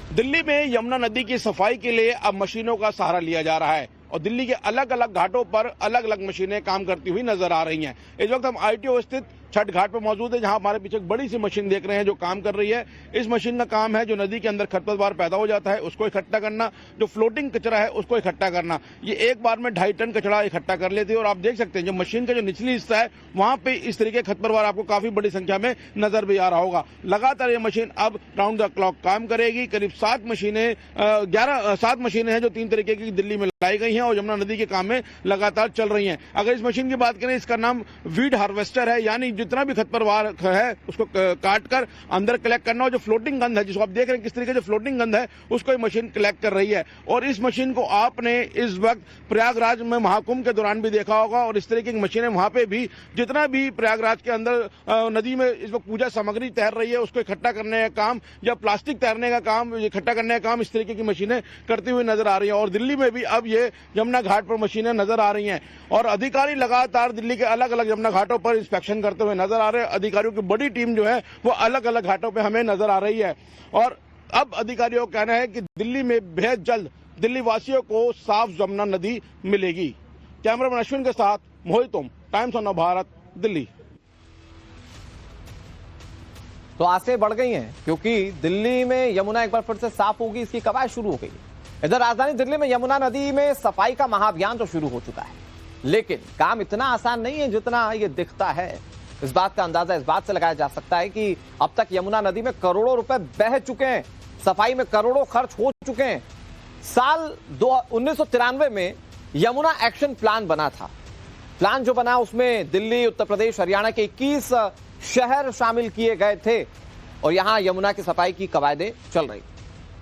दिल्ली में यमुना नदी की सफाई के लिए अब मशीनों का सहारा लिया जा रहा है और दिल्ली के अलग अलग घाटों पर अलग अलग मशीनें काम करती हुई नजर आ रही हैं। इस वक्त हम ITO स्थित छठ घाट पर मौजूद है, जहां हमारे पीछे एक बड़ी सी मशीन देख रहे हैं जो काम कर रही है। इस मशीन का काम है जो नदी के अंदर खरपतवार पैदा हो जाता है उसको इकट्ठा करना, जो फ्लोटिंग कचरा है उसको इकट्ठा करना। ये एक बार में 2.5 टन कचरा इकट्ठा कर लेती है और आप देख सकते हैं जो मशीन का जो निचली हिस्सा है वहां पे इस तरीके खरपतवार आपको काफी बड़ी संख्या में नजर भी आ रहा होगा। लगातार ये मशीन अब राउंड द क्लॉक काम करेगी। करीब 7 मशीनें हैं जो 3 तरीके की दिल्ली में लाई गई हैं और यमुना नदी के काम में लगातार चल रही हैं। अगर इस मशीन की बात करें, इसका नाम वीड हार्वेस्टर है, यानी जितना भी खरपतवार है उसको काट कर अंदर कलेक्ट करना। और जो फ्लोटिंग गंद है जिसको आप देख रहे हैं किस तरीके से फ्लोटिंग गंद है उसको ये मशीन कलेक्ट कर रही है। और इस मशीन को आपने इस वक्त प्रयागराज में महाकुंभ के दौरान भी देखा होगा और इस तरीके की मशीनें वहां पे भी जितना भी प्रयागराज के अंदर नदी में इस वक्त पूजा सामग्री तैर रही है उसको इकट्ठा करने का काम या प्लास्टिक तैरने का काम, इकट्ठा करने का काम इस तरीके की मशीनें करती हुई नजर आ रही है। और दिल्ली में भी अब ये यमुना घाट पर मशीनें नजर आ रही हैं और अधिकारी लगातार दिल्ली के अलग अलग यमुना घाटों पर इंस्पेक्शन करते हुए नजर आ रहे हैं। अधिकारियों की बड़ी टीम जो है वो अलग अलग घाटों पर हमें नजर आ रही है और अब अधिकारियों का कहना है कि दिल्ली में बेहद जल्द दिल्ली वासियों को साफ यमुना नदी मिलेगी। कैमरामैन अश्विन के साथ मोहित ओम, टाइम्स ऑफ नवभारत, दिल्ली। तो आसें बढ़ गई हैं क्योंकि दिल्ली में यमुना एक बार फिर से साफ होगी, इसकी कवायद शुरू हो गई है। इधर राजधानी दिल्ली में यमुना नदी में सफाई का महाअभियान तो शुरू हो चुका है, लेकिन काम इतना आसान नहीं है जितना ये दिखता है। इस बात का अंदाजा इस बात से लगाया जा सकता है कि अब तक यमुना नदी में करोड़ों रुपए बह चुके हैं, सफाई में करोड़ों खर्च हो चुके हैं। साल 1993 में यमुना एक्शन प्लान बना था। प्लान जो बना उसमें दिल्ली, उत्तर प्रदेश, हरियाणा के 21 शहर शामिल किए गए थे और यहां यमुना की सफाई की कवायदें चल रही।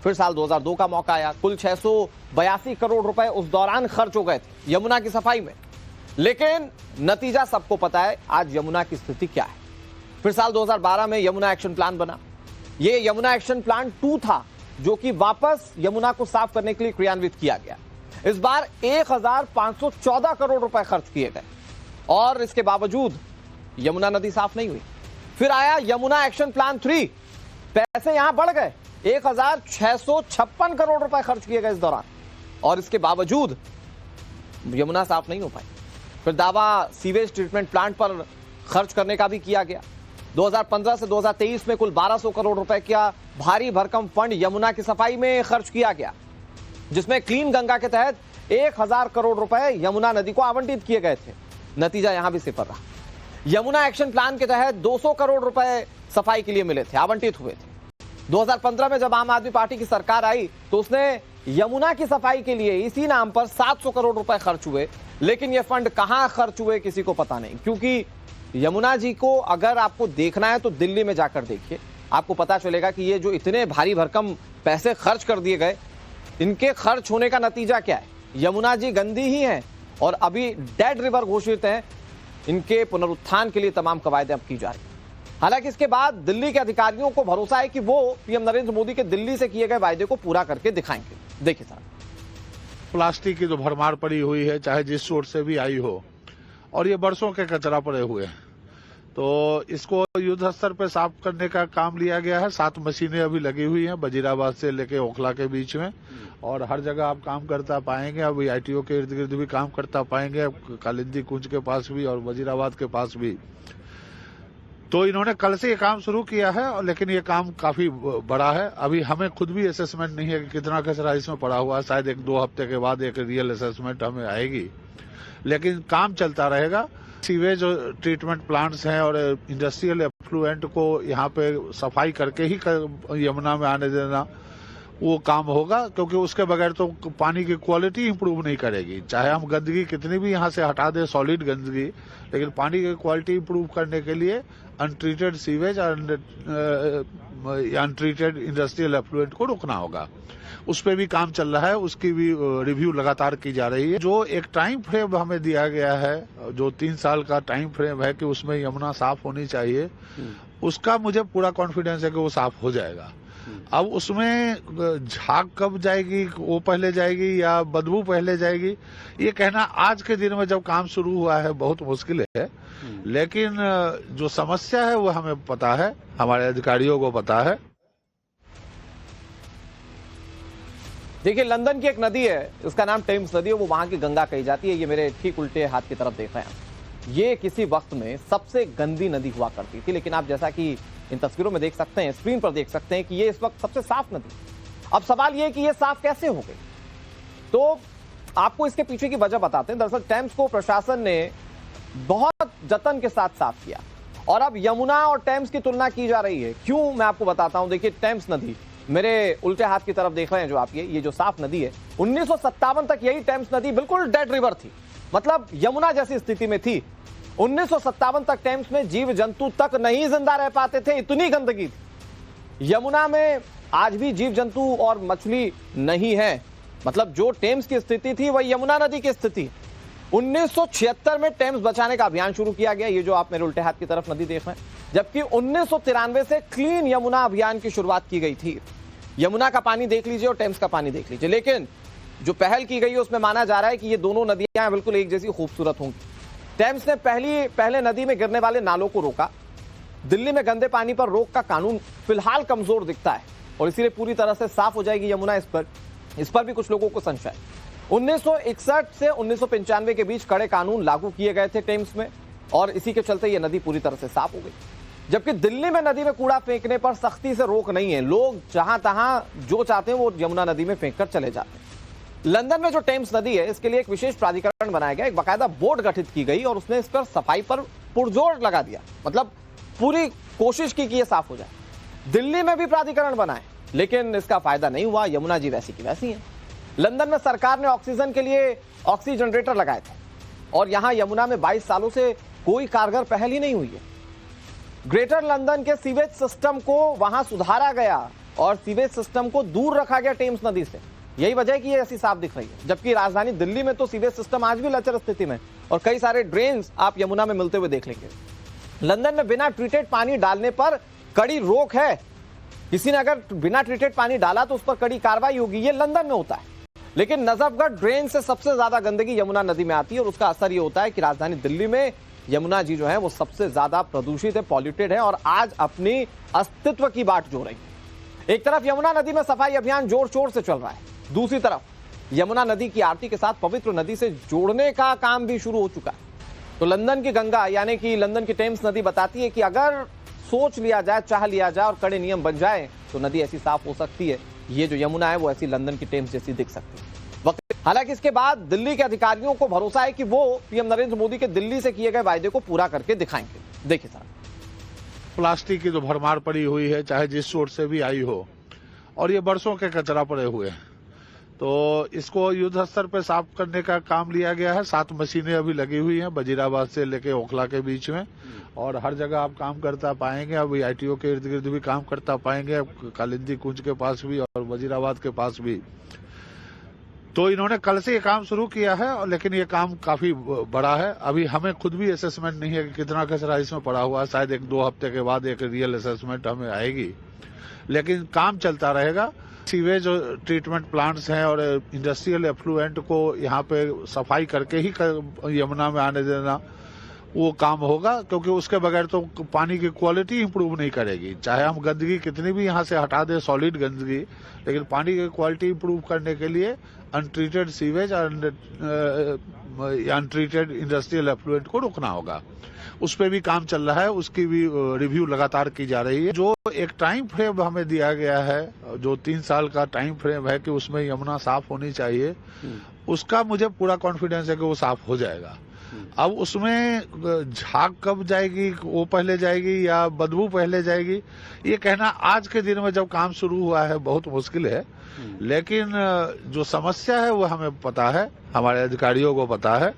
फिर साल 2002 का मौका आया, कुल 682 करोड़ रुपए उस दौरान खर्च हो गए थे यमुना की सफाई में, लेकिन नतीजा सबको पता है आज यमुना की स्थिति क्या है। फिर साल 2012 में यमुना एक्शन प्लान बना। यह यमुना एक्शन प्लान 2 था जो कि वापस यमुना को साफ करने के लिए क्रियान्वित किया गया। इस बार 1514 करोड़ रुपए खर्च किए गए और इसके बावजूद यमुना नदी साफ नहीं हुई। फिर आया यमुना एक्शन प्लान 3, पैसे यहां बढ़ गए, 1656 करोड़ रुपए खर्च किए गए इस दौरान और इसके बावजूद यमुना साफ नहीं हो पाई। फिर दावा सीवेज ट्रीटमेंट प्लांट पर खर्च करने का भी किया गया। 2015 से 2023 में कुल 1200 करोड़ रुपए का भारी भरकम फंड यमुना की सफाई में खर्च किया गया, जिसमें क्लीन गंगा के तहत 1000 करोड़ रुपए यमुना नदी को आवंटित किए गए थे। नतीजा यहां भी सिफर रहा। यमुना एक्शन प्लान के तहत 200 करोड़ रुपए सफाई के लिए मिले थे, आवंटित हुए थे। 2015 में जब आम आदमी पार्टी की सरकार आई तो उसने यमुना की सफाई के लिए इसी नाम पर 700 करोड़ रुपए खर्च हुए, लेकिन ये फंड कहां खर्च हुए किसी को पता नहीं। क्योंकि यमुना जी को अगर आपको देखना है तो दिल्ली में जाकर देखिए, आपको पता चलेगा कि ये जो इतने भारी भरकम पैसे खर्च कर दिए गए, इनके खर्च होने का नतीजा क्या है। यमुना जी गंदी ही है और अभी डेड रिवर घोषित है। इनके पुनरुत्थान के लिए तमाम कवायदें अब की जा रही हैं। हालांकि इसके बाद दिल्ली के अधिकारियों को भरोसा है कि वो पीएम नरेंद्र मोदी के दिल्ली से किए गए वायदे को पूरा करके दिखाएंगे। देखिए साहब, प्लास्टिक की जो भरमार पड़ी हुई है, चाहे जिस सोर्स से भी आई हो, और ये बरसों के कचरा पड़े हुए हैं, तो इसको युद्ध स्तर पे साफ करने का काम लिया गया है। 7 मशीनें अभी लगी हुई हैं वजीराबाद से लेके ओखला के बीच में, और हर जगह आप काम करता पाएंगे। अभी ITO के इर्द गिर्द भी काम करता पाएंगे, कालिंदी कुंज के पास भी और वजीराबाद के पास भी। तो इन्होंने कल से ये काम शुरू किया है, लेकिन ये काम काफी बड़ा है। अभी हमें खुद भी असेसमेंट नहीं है कि कितना कचरा इसमें पड़ा हुआ है। शायद 1-2 हफ्ते के बाद एक रियल असेसमेंट हमें आएगी, लेकिन काम चलता रहेगा। सीवेज ट्रीटमेंट प्लांट्स हैं और इंडस्ट्रियल एफ्लुएंट को यहाँ पे सफाई करके ही यमुना में आने देना वो काम होगा, क्योंकि उसके बगैर तो पानी की क्वालिटी इंप्रूव नहीं करेगी। चाहे हम गंदगी कितनी भी यहाँ से हटा दें, सॉलिड गंदगी, लेकिन पानी की क्वालिटी इंप्रूव करने के लिए अनट्रीटेड सीवेज और अनट्रीटेड इंडस्ट्रियल एफ्लुएंट को रोकना होगा। उस पर भी काम चल रहा है, उसकी भी रिव्यू लगातार की जा रही है। जो एक टाइम फ्रेम हमें दिया गया है, जो 3 साल का टाइम फ्रेम है कि उसमें यमुना साफ होनी चाहिए, उसका मुझे पूरा कॉन्फिडेंस है कि वो साफ हो जाएगा। अब उसमें झाग कब जाएगी, वो पहले जाएगी या बदबू पहले जाएगी, ये कहना आज के दिन में जब काम शुरू हुआ है बहुत मुश्किल है। लेकिन जो समस्या है वो हमें पता है, हमारे अधिकारियों को पता है। देखिए, लंदन की एक नदी है, उसका नाम टेम्स नदी है, वो वहां की गंगा कही जाती है। ये मेरे ठीक उल्टे हाथ की तरफ देख रहे हैं। ये किसी वक्त में सबसे गंदी नदी हुआ करती थी, लेकिन आप जैसा कि इन तस्वीरों में देख सकते हैं, स्क्रीन पर देख सकते हैं कि ये इस वक्त सबसे साफ नदी। अब सवाल ये कि ये साफ कैसे हो गई, तो आपको इसके पीछे की वजह बताते हैं। दरअसल टेम्स को प्रशासन ने बहुत जतन के साथ साफ किया और अब यमुना और टेम्स की तुलना की जा रही है। क्यों, मैं आपको बताता हूं। देखिए, टेम्स नदी मेरे उल्टे हाथ की तरफ देख रहे हैं जो आप, ये जो साफ नदी है, 1957 तक यही टेम्स नदी बिल्कुल डेड रिवर थी, मतलब यमुना जैसी स्थिति में थी। 1957 तक टेम्स में जीव जंतु तक नहीं जिंदा रह पाते थे, इतनी गंदगी थी। यमुना में आज भी जीव जंतु और मछली नहीं है, मतलब जो टेम्स की स्थिति थी वही यमुना नदी की स्थिति। 1976 में टेम्स बचाने का अभियान शुरू किया गया, ये जो आप मेरे उल्टे हाथ की तरफ नदी देख रहे हैं, जबकि 1993 से क्लीन यमुना अभियान की शुरुआत की गई थी। यमुना का पानी देख लीजिए और टेम्स का पानी देख लीजिए, लेकिन जो पहल की गई है उसमें माना जा रहा है कि ये दोनों नदियां बिल्कुल एक जैसी खूबसूरत होंगी। टेम्स ने पहले नदी में गिरने वाले नालों को रोका। दिल्ली में गंदे पानी पर रोक का कानून फिलहाल कमजोर दिखता है और इसीलिए पूरी तरह से साफ हो जाएगी यमुना। इस पर भी कुछ लोगों को संशय। 1961 से 1995 के बीच कड़े कानून लागू किए गए थे टेम्स में और इसी के चलते यह नदी पूरी तरह से साफ हो गई। जबकि दिल्ली में नदी में कूड़ा फेंकने पर सख्ती से रोक नहीं है, लोग जहां तहां जो चाहते हैं वो यमुना नदी में फेंक कर चले जाते हैं। लंदन में जो टेम्स नदी है, इसके लिए एक विशेष प्राधिकरण बनाया गया, एक बाकायदा बोर्ड गठित की गई और उसने इस पर सफाई पर पुरजोर लगा दिया, मतलब पूरी कोशिश की कि यह साफ हो जाए। दिल्ली में भी प्राधिकरण बनाए, लेकिन इसका फायदा नहीं हुआ, यमुना जी वैसी की वैसी है। लंदन में सरकार ने ऑक्सीजन के लिए ऑक्सी जनरेटर लगाए थे और यहां यमुना में 22 सालों से कोई कारगर पहल ही नहीं हुई है। ग्रेटर लंदन के सीवेज सिस्टम को वहां सुधारा गया और सीवेज सिस्टम को दूर रखा गया टेम्स नदी से, यही वजह है कि ये ऐसी साफ दिख रही है। जबकि राजधानी दिल्ली में तो सीवेज सिस्टम आज भी लचर स्थिति में और कई सारे ड्रेन्स आप यमुना में मिलते हुए देख लेंगे। लंदन में बिना ट्रीटेड पानी डालने पर कड़ी रोक है, किसी ने अगर बिना ट्रीटेड पानी डाला तो उस पर कड़ी कार्रवाई होगी, ये लंदन में होता है। लेकिन नजफगढ़ ड्रेन से सबसे ज्यादा गंदगी यमुना नदी में आती है और उसका असर ये होता है कि राजधानी दिल्ली में यमुना जी जो है वो सबसे ज्यादा प्रदूषित है, पॉल्यूटेड है और आज अपनी अस्तित्व की बाट जो रही है। एक तरफ यमुना नदी में सफाई अभियान जोर शोर से चल रहा है, दूसरी तरफ यमुना नदी की आरती के साथ पवित्र नदी से जोड़ने का काम भी शुरू हो चुका है। तो लंदन की गंगा यानी कि लंदन की टेम्स नदी बताती है कि अगर सोच लिया जाए, चाह लिया जाए और कड़े नियम बन जाए तो नदी ऐसी साफ हो सकती है। ये जो यमुना है वो ऐसी लंदन की टेम्स जैसी दिख सकती है। हालांकि इसके बाद दिल्ली के अधिकारियों को भरोसा है कि वो पीएम नरेंद्र मोदी के दिल्ली से किए गए वायदे को पूरा करके दिखाएंगे। देखिए साहब, प्लास्टिक की जो भरमार पड़ी हुई है, चाहे जिस सोर्स से भी आई हो, और ये बरसों के कचरा पड़े हुए हैं, तो इसको युद्ध स्तर पे साफ करने का काम लिया गया है। 7 मशीनें अभी लगी हुई हैं वजीराबाद से लेके ओखला के बीच में, और हर जगह आप काम करता पाएंगे। अब ITO के इर्द गिर्द भी काम करता पाएंगे, कालिंदी कुंज के पास भी और वजीराबाद के पास भी। तो इन्होंने कल से ये काम शुरू किया है, लेकिन ये काम काफी बड़ा है। अभी हमें खुद भी असेसमेंट नहीं है कि कितना कचरा इसमें पड़ा हुआ है, शायद 1-2 हफ्ते के बाद एक रियल असेसमेंट हमें आएगी, लेकिन काम चलता रहेगा। सीवेज ट्रीटमेंट प्लांट्स हैं और इंडस्ट्रियल एफ्लुएंट को यहाँ पे सफाई करके ही यमुना में आने देना वो काम होगा, क्योंकि उसके बगैर तो पानी की क्वालिटी इंप्रूव नहीं करेगी। चाहे हम गंदगी कितनी भी यहाँ से हटा दें, सॉलिड गंदगी, लेकिन पानी की क्वालिटी इंप्रूव करने के लिए अनट्रीटेड सीवेज और अनट्रीटेड इंडस्ट्रियल एफ्लुएंट को रोकना होगा। उस पर भी काम चल रहा है, उसकी भी रिव्यू लगातार की जा रही है। जो एक टाइम फ्रेम हमें दिया गया है, जो 3 साल का टाइम फ्रेम है कि उसमें यमुना साफ होनी चाहिए, उसका मुझे पूरा कॉन्फिडेंस है कि वो साफ हो जाएगा। अब उसमें झाग कब जाएगी, वो पहले जाएगी या बदबू पहले जाएगी, ये कहना आज के दिन में जब काम शुरू हुआ है बहुत मुश्किल है। लेकिन जो समस्या है वो हमें पता है, हमारे अधिकारियों को पता है।